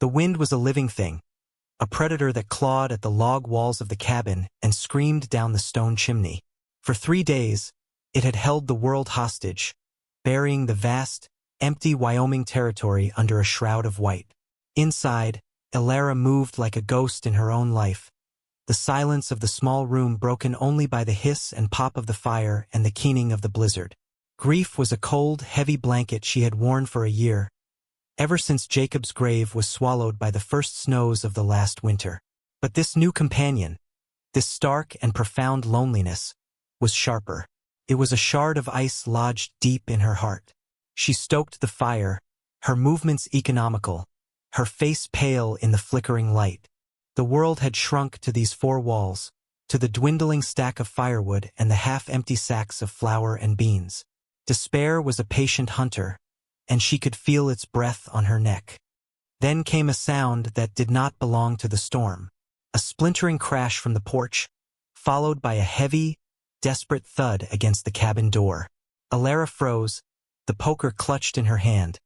The wind was a living thing, a predator that clawed at the log walls of the cabin and screamed down the stone chimney. For 3 days, it had held the world hostage, burying the vast, empty Wyoming territory under a shroud of white. Inside, Elara moved like a ghost in her own life, the silence of the small room broken only by the hiss and pop of the fire and the keening of the blizzard. Grief was a cold, heavy blanket she had worn for a year, ever since Jacob's grave was swallowed by the first snows of the last winter. But this new companion, this stark and profound loneliness, was sharper. It was a shard of ice lodged deep in her heart. She stoked the fire, her movements economical, her face pale in the flickering light. The world had shrunk to these 4 walls, to the dwindling stack of firewood and the half-empty sacks of flour and beans. Despair was a patient hunter, and she could feel its breath on her neck. Then came a sound that did not belong to the storm, a splintering crash from the porch, followed by a heavy, desperate thud against the cabin door. Elara froze, the poker clutched in her hand,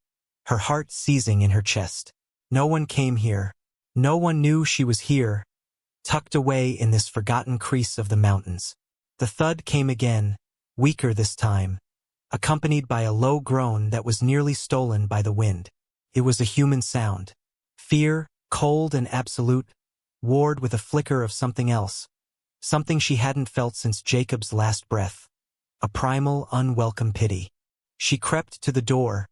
her heart seizing in her chest. No one came here. No one knew she was here, tucked away in this forgotten crease of the mountains. The thud came again, weaker this time, accompanied by a low groan that was nearly stolen by the wind. It was a human sound. Fear, cold and absolute, warred with a flicker of something else, something she hadn't felt since Jacob's last breath, a primal, unwelcome pity. She crept to the door,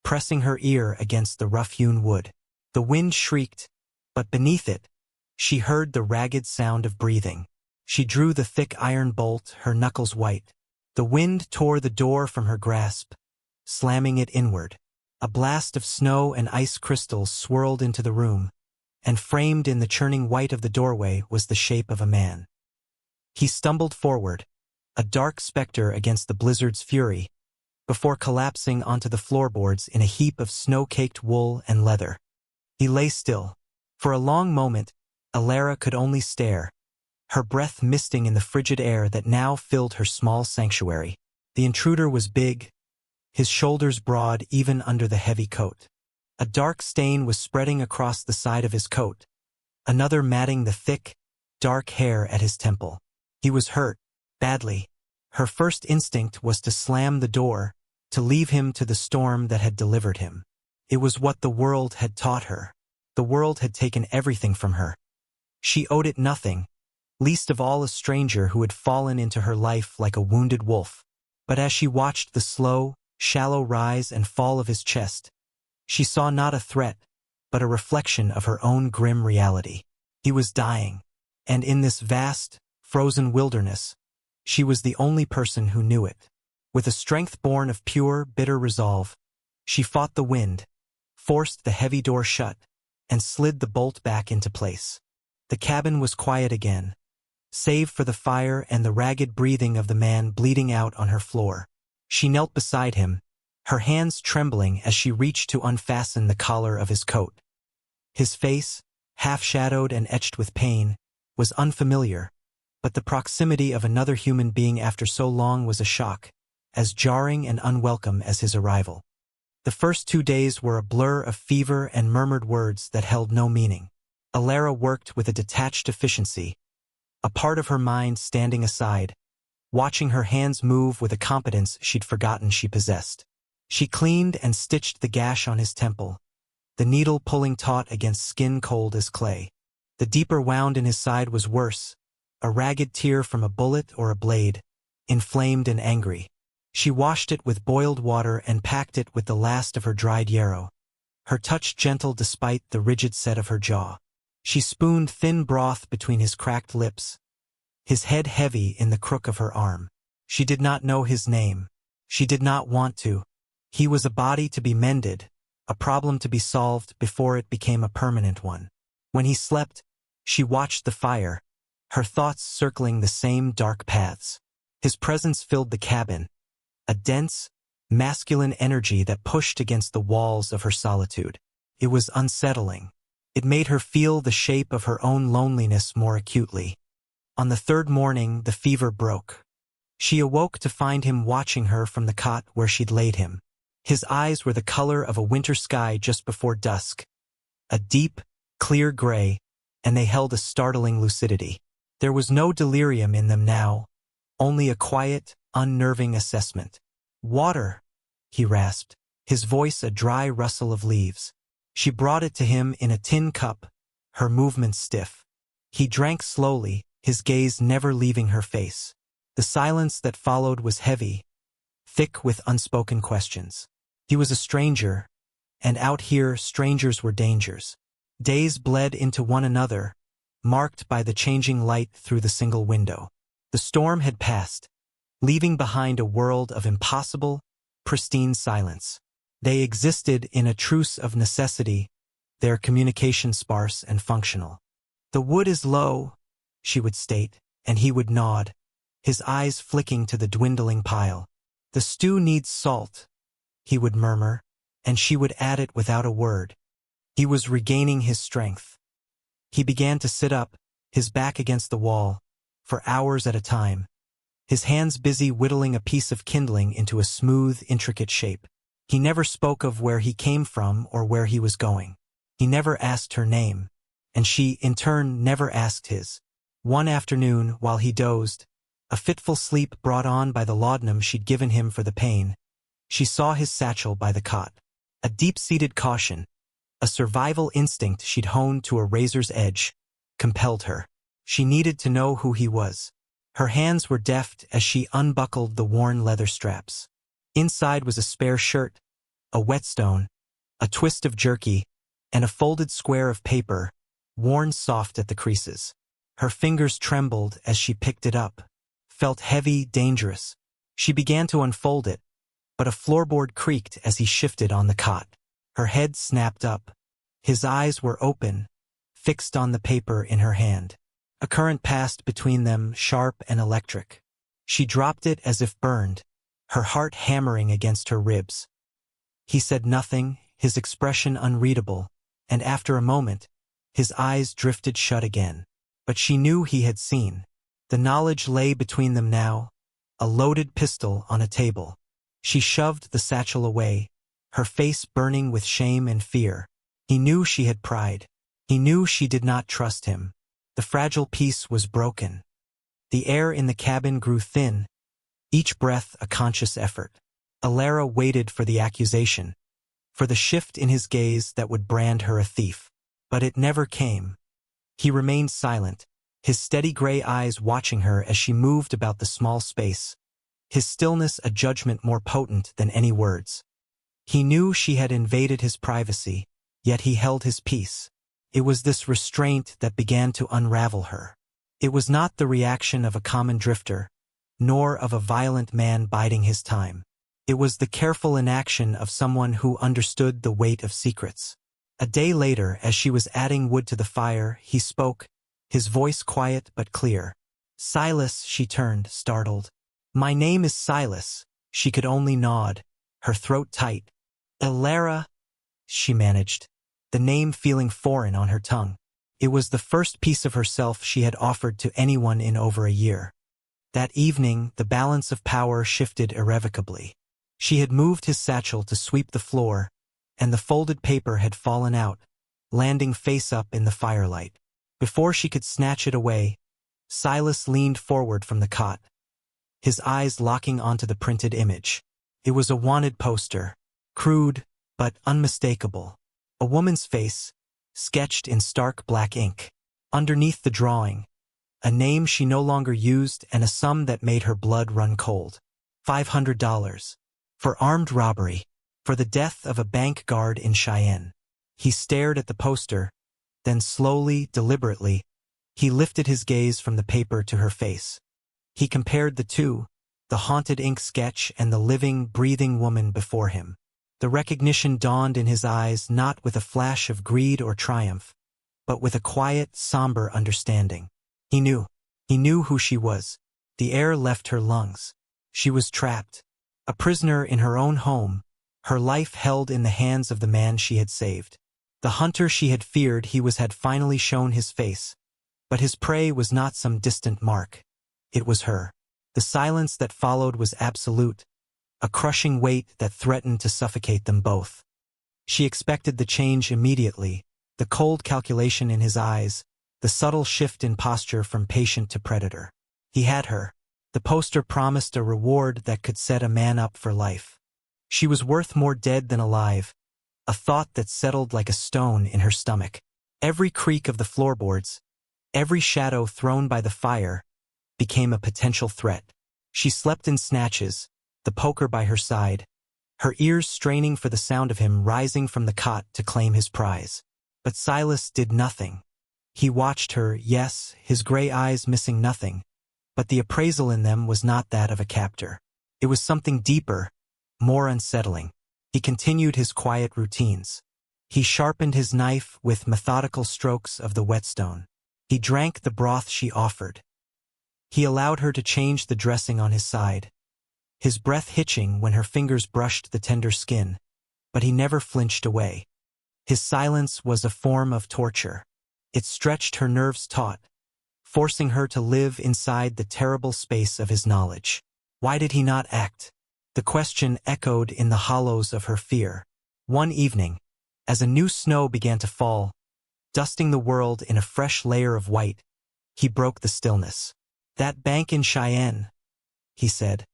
pressing her ear against the rough-hewn wood. The wind shrieked, but beneath it, she heard the ragged sound of breathing. She drew the thick iron bolt, her knuckles white. The wind tore the door from her grasp, slamming it inward. A blast of snow and ice crystals swirled into the room, and framed in the churning white of the doorway was the shape of a man. He stumbled forward, a dark specter against the blizzard's fury, before collapsing onto the floorboards in a heap of snow-caked wool and leather. He lay still. For a long moment, Elara could only stare, her breath misting in the frigid air that now filled her small sanctuary. The intruder was big, his shoulders broad even under the heavy coat. A dark stain was spreading across the side of his coat, another matting the thick, dark hair at his temple. He was hurt, badly. Her first instinct was to slam the door, to leave him to the storm that had delivered him. It was what the world had taught her. The world had taken everything from her. She owed it nothing, least of all a stranger who had fallen into her life like a wounded wolf. But as she watched the slow, shallow rise and fall of his chest, she saw not a threat, but a reflection of her own grim reality. He was dying, and in this vast, frozen wilderness, she was the only person who knew it. With a strength born of pure, bitter resolve, she fought the wind, forced the heavy door shut, and slid the bolt back into place. The cabin was quiet again, save for the fire and the ragged breathing of the man bleeding out on her floor. She knelt beside him, her hands trembling as she reached to unfasten the collar of his coat. His face, half-shadowed and etched with pain, was unfamiliar, but the proximity of another human being after so long was a shock, as jarring and unwelcome as his arrival. The first 2 days were a blur of fever and murmured words that held no meaning. Elara worked with a detached efficiency, a part of her mind standing aside, watching her hands move with a competence she'd forgotten she possessed. She cleaned and stitched the gash on his temple, the needle pulling taut against skin cold as clay. The deeper wound in his side was worse, a ragged tear from a bullet or a blade, inflamed and angry. She washed it with boiled water and packed it with the last of her dried yarrow, her touch gentle despite the rigid set of her jaw. She spooned thin broth between his cracked lips, his head heavy in the crook of her arm. She did not know his name. She did not want to. He was a body to be mended, a problem to be solved before it became a permanent one. When he slept, she watched the fire, her thoughts circling the same dark paths. His presence filled the cabin, a dense, masculine energy that pushed against the walls of her solitude. It was unsettling. It made her feel the shape of her own loneliness more acutely. On the 3rd morning, the fever broke. She awoke to find him watching her from the cot where she'd laid him. His eyes were the color of a winter sky just before dusk, a deep, clear gray, and they held a startling lucidity. There was no delirium in them now, only a quiet, unnerving assessment. "Water," he rasped, his voice a dry rustle of leaves. She brought it to him in a tin cup, her movements stiff. He drank slowly, his gaze never leaving her face. The silence that followed was heavy, thick with unspoken questions. He was a stranger, and out here strangers were dangers. Days bled into one another, marked by the changing light through the single window. The storm had passed, leaving behind a world of impossible, pristine silence. They existed in a truce of necessity, their communication sparse and functional. "The wood is low," she would state, and he would nod, his eyes flicking to the dwindling pile. "The stew needs salt," he would murmur, and she would add it without a word. He was regaining his strength. He began to sit up, his back against the wall, for hours at a time, his hands busy whittling a piece of kindling into a smooth, intricate shape. He never spoke of where he came from or where he was going. He never asked her name, and she, in turn, never asked his. One afternoon, while he dozed, a fitful sleep brought on by the laudanum she'd given him for the pain, she saw his satchel by the cot. A deep-seated caution, a survival instinct she'd honed to a razor's edge, compelled her. She needed to know who he was. Her hands were deft as she unbuckled the worn leather straps. Inside was a spare shirt, a whetstone, a twist of jerky, and a folded square of paper, worn soft at the creases. Her fingers trembled as she picked it up, felt heavy, dangerous. She began to unfold it, but a floorboard creaked as he shifted on the cot. Her head snapped up. His eyes were open, fixed on the paper in her hand. A current passed between them, sharp and electric. She dropped it as if burned, her heart hammering against her ribs. He said nothing, his expression unreadable, and after a moment, his eyes drifted shut again. But she knew he had seen. The knowledge lay between them now, a loaded pistol on a table. She shoved the satchel away, her face burning with shame and fear. He knew she had pried. He knew she did not trust him. The fragile peace was broken. The air in the cabin grew thin, each breath a conscious effort. Alara waited for the accusation, for the shift in his gaze that would brand her a thief. But it never came. He remained silent, his steady gray eyes watching her as she moved about the small space, his stillness a judgment more potent than any words. He knew she had invaded his privacy, yet he held his peace. It was this restraint that began to unravel her. It was not the reaction of a common drifter, nor of a violent man biding his time. It was the careful inaction of someone who understood the weight of secrets. A day later, as she was adding wood to the fire, he spoke, his voice quiet but clear. "Silas," she turned, startled. "My name is Silas." She could only nod, her throat tight. "Alara," she managed, the name feeling foreign on her tongue. It was the first piece of herself she had offered to anyone in over a year. That evening, the balance of power shifted irrevocably. She had moved his satchel to sweep the floor, and the folded paper had fallen out, landing face up in the firelight. Before she could snatch it away, Silas leaned forward from the cot, his eyes locking onto the printed image. It was a wanted poster, crude but unmistakable. A woman's face, sketched in stark black ink. Underneath the drawing, a name she no longer used and a sum that made her blood run cold. $500. For armed robbery. For the death of a bank guard in Cheyenne. He stared at the poster, then slowly, deliberately, he lifted his gaze from the paper to her face. He compared the two, the haunted ink sketch and the living, breathing woman before him. The recognition dawned in his eyes not with a flash of greed or triumph, but with a quiet, somber understanding. He knew who she was. The air left her lungs. She was trapped, a prisoner in her own home, her life held in the hands of the man she had saved. The hunter she had feared had finally shown his face, but his prey was not some distant mark. It was her. The silence that followed was absolute, a crushing weight that threatened to suffocate them both. She expected the change immediately, the cold calculation in his eyes, the subtle shift in posture from patient to predator. He had her. The poster promised a reward that could set a man up for life. She was worth more dead than alive, a thought that settled like a stone in her stomach. Every creak of the floorboards, every shadow thrown by the fire, became a potential threat. She slept in snatches, the poker by her side, her ears straining for the sound of him rising from the cot to claim his prize. But Silas did nothing. He watched her, yes, his gray eyes missing nothing, but the appraisal in them was not that of a captor. It was something deeper, more unsettling. He continued his quiet routines. He sharpened his knife with methodical strokes of the whetstone. He drank the broth she offered. He allowed her to change the dressing on his side, his breath hitching when her fingers brushed the tender skin, but he never flinched away. His silence was a form of torture. It stretched her nerves taut, forcing her to live inside the terrible space of his knowledge. Why did he not act? The question echoed in the hollows of her fear. One evening, as a new snow began to fall, dusting the world in a fresh layer of white, he broke the stillness. "That bank in Cheyenne," he said,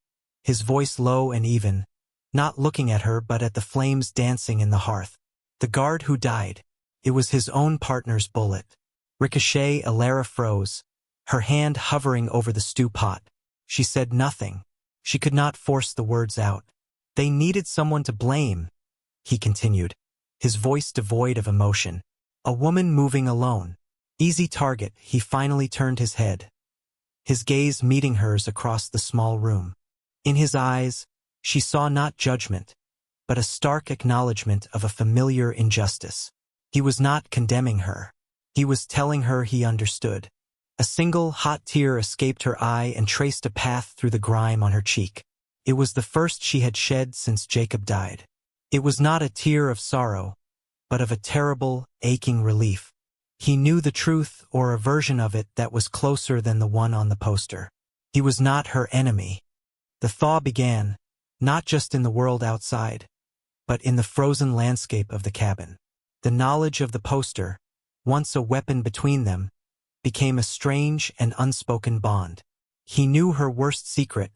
his voice low and even, not looking at her but at the flames dancing in the hearth. "The guard who died. It was his own partner's bullet." Ricochet. Alara froze, her hand hovering over the stew pot. She said nothing. She could not force the words out. "They needed someone to blame," he continued, his voice devoid of emotion. "A woman moving alone. Easy target." He finally turned his head, his gaze meeting hers across the small room. In his eyes, she saw not judgment, but a stark acknowledgement of a familiar injustice. He was not condemning her. He was telling her he understood. A single hot tear escaped her eye and traced a path through the grime on her cheek. It was the first she had shed since Jacob died. It was not a tear of sorrow, but of a terrible, aching relief. He knew the truth, or a version of it that was closer than the one on the poster. He was not her enemy. The thaw began, not just in the world outside, but in the frozen landscape of the cabin. The knowledge of the poster, once a weapon between them, became a strange and unspoken bond. He knew her worst secret,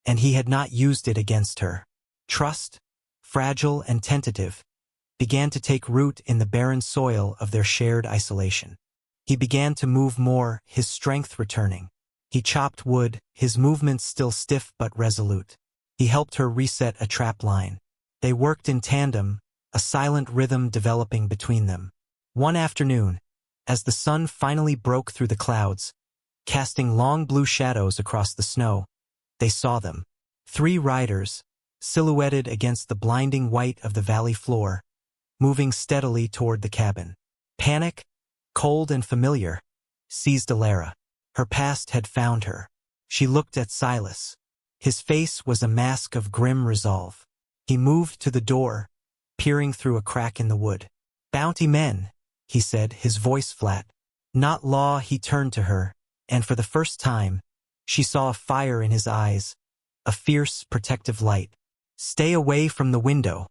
and he had not used it against her. Trust, fragile and tentative, began to take root in the barren soil of their shared isolation. He began to move more, his strength returning. He chopped wood, his movements still stiff but resolute. He helped her reset a trap line. They worked in tandem, a silent rhythm developing between them. One afternoon, as the sun finally broke through the clouds, casting long blue shadows across the snow, they saw them. 3 riders, silhouetted against the blinding white of the valley floor, moving steadily toward the cabin. Panic, cold and familiar, seized Alara. Her past had found her. She looked at Silas. His face was a mask of grim resolve. He moved to the door, peering through a crack in the wood. "Bounty men," he said, his voice flat. "Not law." He turned to her, and for the first time, she saw a fire in his eyes, a fierce, protective light. "Stay away from the window."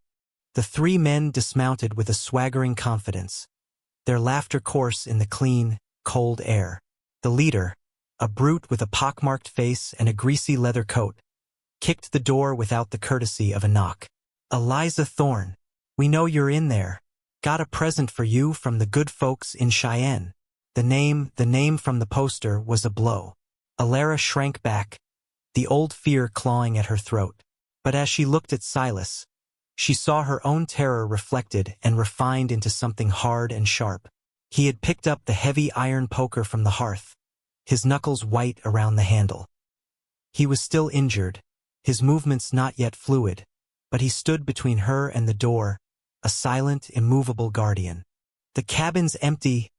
The 3 men dismounted with a swaggering confidence, their laughter coarse in the clean, cold air. The leader, a brute with a pockmarked face and a greasy leather coat, kicked the door without the courtesy of a knock. "Eliza Thorne, we know you're in there. Got a present for you from the good folks in Cheyenne." The name from the poster was a blow. Alara shrank back, the old fear clawing at her throat. But as she looked at Silas, she saw her own terror reflected and refined into something hard and sharp. He had picked up the heavy iron poker from the hearth, his knuckles white around the handle. He was still injured, his movements not yet fluid, but he stood between her and the door, a silent, immovable guardian. "The cabin's empty,"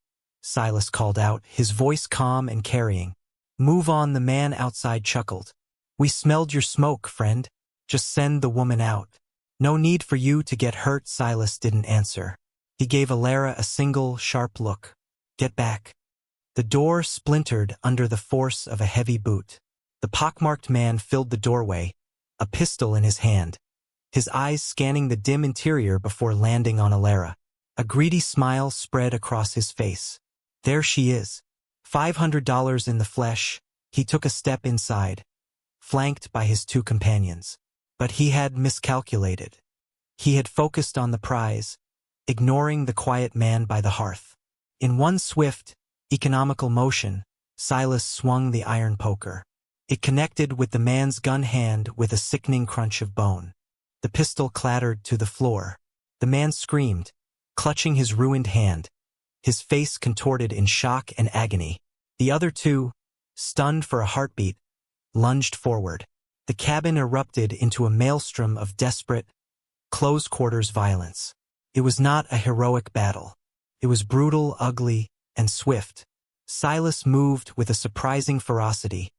Silas called out, his voice calm and carrying. "Move on." The man outside chuckled. "We smelled your smoke, friend. Just send the woman out." "No need for you to get hurt." Silas didn't answer. He gave Alara a single, sharp look. "Get back." The door splintered under the force of a heavy boot. The pockmarked man filled the doorway, a pistol in his hand, his eyes scanning the dim interior before landing on Alara. A greedy smile spread across his face. There she is. $500 in the flesh. He took a step inside, flanked by his two companions. But he had miscalculated. He had focused on the prize, ignoring the quiet man by the hearth. In one swift, economical motion, Silas swung the iron poker. It connected with the man's gun hand with a sickening crunch of bone. The pistol clattered to the floor. The man screamed, clutching his ruined hand, his face contorted in shock and agony. The other two, stunned for a heartbeat, lunged forward. The cabin erupted into a maelstrom of desperate, close-quarters violence. It was not a heroic battle. It was brutal, ugly, and swift. Silas moved with a surprising ferocity,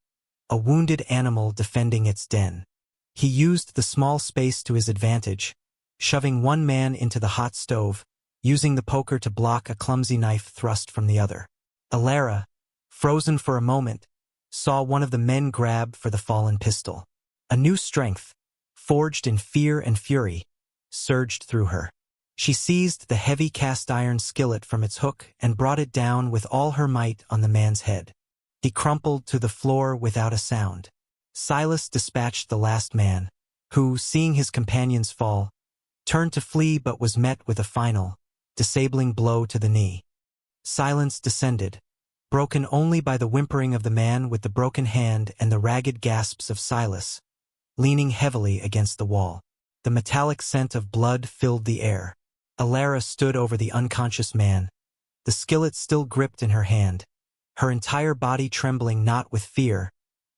a wounded animal defending its den. He used the small space to his advantage, shoving one man into the hot stove, using the poker to block a clumsy knife thrust from the other. Alara, frozen for a moment, saw one of the men grab for the fallen pistol. A new strength, forged in fear and fury, surged through her. She seized the heavy cast-iron skillet from its hook and brought it down with all her might on the man's head. He crumpled to the floor without a sound. Silas dispatched the last man, who, seeing his companions fall, turned to flee but was met with a final, disabling blow to the knee. Silence descended, broken only by the whimpering of the man with the broken hand and the ragged gasps of Silas, leaning heavily against the wall. The metallic scent of blood filled the air. Alara stood over the unconscious man, the skillet still gripped in her hand, her entire body trembling not with fear,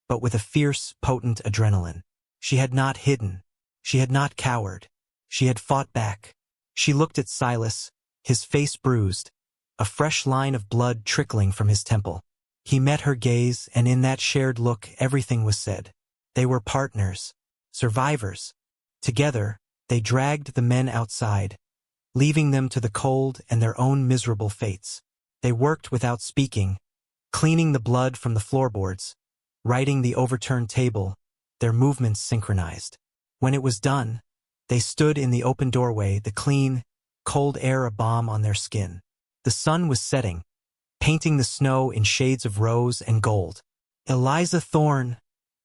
but with a fierce, potent adrenaline. She had not hidden. She had not cowered. She had fought back. She looked at Silas, his face bruised, a fresh line of blood trickling from his temple. He met her gaze, and in that shared look everything was said. They were partners, survivors. Together, they dragged the men outside, leaving them to the cold and their own miserable fates. They worked without speaking, cleaning the blood from the floorboards, righting the overturned table, their movements synchronized. When it was done, they stood in the open doorway, the clean, cold air a balm on their skin. The sun was setting, painting the snow in shades of rose and gold. "Eliza Thorne,"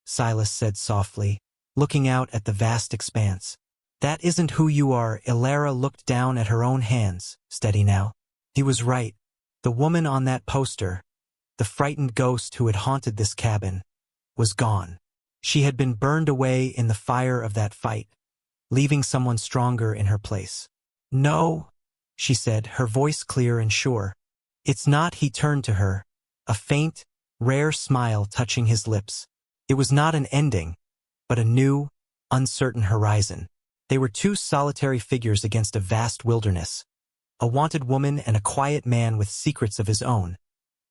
Silas said softly, looking out at the vast expanse. "That isn't who you are." Alara looked down at her own hands. Steady now. He was right. The woman on that poster, the frightened ghost who had haunted this cabin, was gone. She had been burned away in the fire of that fight, leaving someone stronger in her place. "No," she said, her voice clear and sure. "It's not." He turned to her, a faint, rare smile touching his lips. It was not an ending, but a new, uncertain horizon. They were two solitary figures against a vast wilderness, a wanted woman and a quiet man with secrets of his own,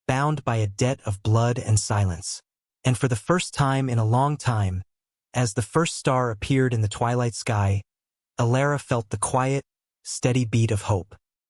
bound by a debt of blood and silence. And for the first time in a long time, as the first star appeared in the twilight sky, Alara felt the quiet, steady beat of hope.